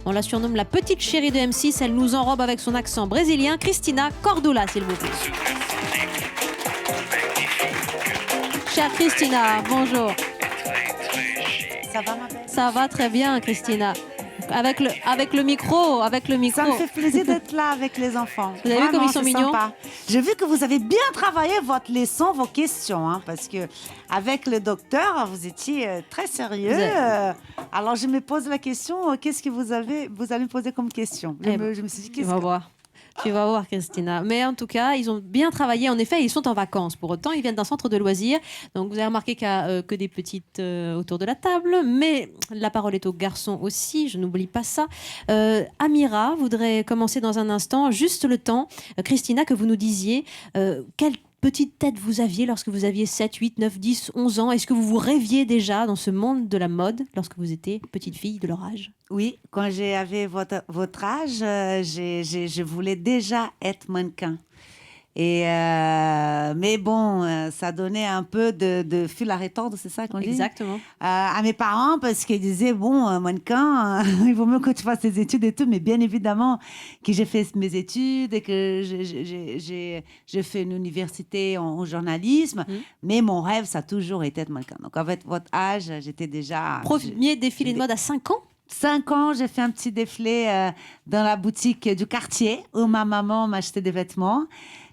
On la surnomme la petite chérie de M6. Elle nous enrobe avec son accent brésilien. Cristina Cordula, s'il vous plaît. Chère Cristina, bonjour. Ça va, ma belle? Ça va très bien, Cristina. Avec le micro. Ça me fait plaisir d'être là avec les enfants. Vous avez vu comme ils sont mignons? Sympa. J'ai vu que vous avez bien travaillé votre leçon, vos questions, hein, parce que avec le docteur, vous étiez très sérieux. Alors je me pose la question, qu'est-ce que vous allez me poser comme question? Je me suis dit, Tu vas voir. Tu vas voir, Cristina. Mais en tout cas, ils ont bien travaillé. En effet, ils sont en vacances. Pour autant, ils viennent d'un centre de loisirs. Donc, vous avez remarqué qu'il n'y a que des petites autour de la table. Mais la parole est aux garçons aussi. Je n'oublie pas ça. Amira voudrait commencer dans un instant. Juste le temps, Cristina, que vous nous disiez quelle petite tête vous aviez lorsque vous aviez 7, 8, 9, 10, 11 ans. Est-ce que vous vous rêviez déjà dans ce monde de la mode lorsque vous étiez petite fille de leur âge? Oui, quand j'avais votre âge, je voulais déjà être mannequin. Mais bon, ça donnait un peu de fil à retordre, c'est ça qu'on dit? Exactement. À mes parents, parce qu'ils disaient, bon, mannequin, il vaut mieux que tu fasses tes études et tout. Mais bien évidemment que j'ai fait mes études et que j'ai fait une université en journalisme. Mais mon rêve, ça a toujours été être mannequin. Donc, avec votre âge, j'étais déjà... Premier défilé de mode à 5 ans? 5 ans, j'ai fait un petit défilé dans la boutique du quartier où ma maman m'achetait des vêtements.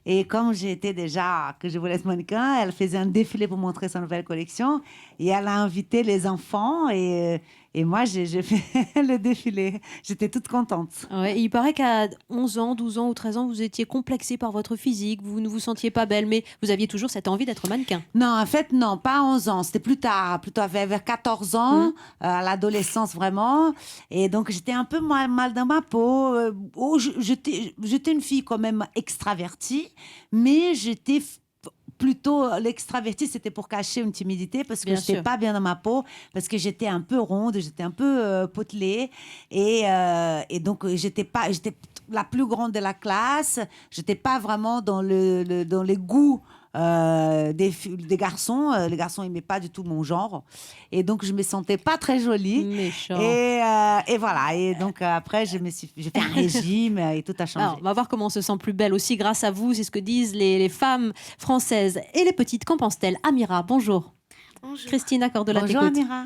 Et comme j'étais déjà, que je voulais être mannequin, elle faisait un défilé pour montrer sa nouvelle collection. Et elle a invité les enfants et moi, j'ai fait le défilé. J'étais toute contente. Ouais, il paraît qu'à 11 ans, 12 ans ou 13 ans, vous étiez complexée par votre physique, vous ne vous sentiez pas belle, mais vous aviez toujours cette envie d'être mannequin. Non, en fait, non, pas à 11 ans. C'était plus tard, plutôt vers 14 ans, à l'adolescence vraiment. Et donc, j'étais un peu mal dans ma peau. J'étais une fille quand même extravertie, mais j'étais plutôt l'extravertie, c'était pour cacher une timidité parce que je n'étais pas bien dans ma peau, parce que j'étais un peu ronde, j'étais un peu potelée. Et donc, j'étais la plus grande de la classe. Je n'étais pas vraiment dans les goûts des garçons. Les garçons n'aimaient pas du tout mon genre. Et donc, je ne me sentais pas très jolie. Méchant. Et voilà. Et donc, après, j'ai fait un régime et tout a changé. Alors, on va voir comment on se sent plus belle aussi grâce à vous. C'est ce que disent les femmes françaises. Et les petites, qu'en pensent-elles? Amira, bonjour. Bonjour. Christina Cordula, Bonjour, t'écoute. Amira.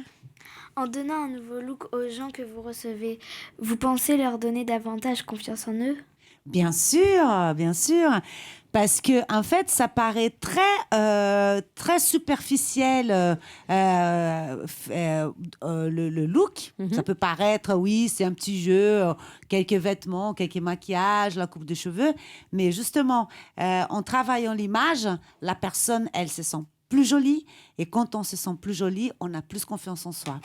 En donnant un nouveau look aux gens que vous recevez, vous pensez leur donner davantage confiance en eux? Bien sûr, bien sûr. Parce que en fait, ça paraît très superficiel le look. Ça peut paraître, oui, c'est un petit jeu, quelques vêtements, quelques maquillages, la coupe de cheveux. Mais justement, en travaillant l'image, la personne, elle se sent plus jolie. Et quand on se sent plus jolie, on a plus confiance en soi.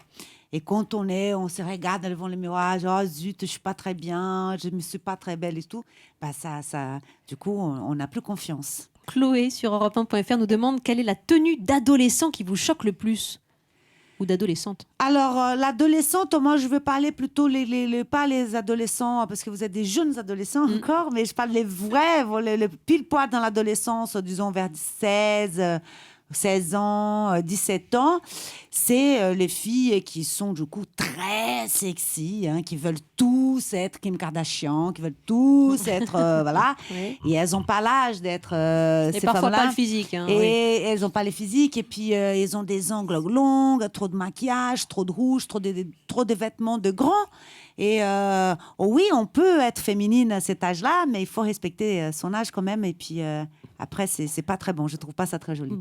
Et quand on se regarde devant le miroir, genre, oh, zut, je suis pas très bien, je me suis pas très belle et tout, bah du coup, on n'a plus confiance. Chloé sur Europe1.fr nous demande quelle est la tenue d'adolescent qui vous choque le plus? Ou d'adolescente? Alors, l'adolescente, moi, je veux parler plutôt, pas les adolescents, parce que vous êtes des jeunes adolescents encore, mais je parle les vrais, les pile-poil dans l'adolescence, disons vers 16 ans, 17 ans, c'est les filles qui sont du coup très sexy, hein, qui veulent tous être Kim Kardashian, qui veulent tous être, voilà. Oui. Et elles n'ont pas l'âge d'être Et ces parfois femmes-là. pas le physique. Hein, Et oui. elles n'ont pas les physiques, et puis elles ont des ongles longs, trop de maquillage, trop de rouge, trop de vêtements de grands. Et oui, on peut être féminine à cet âge-là, mais il faut respecter son âge quand même. Et puis après, c'est pas très bon. Je trouve pas ça très joli.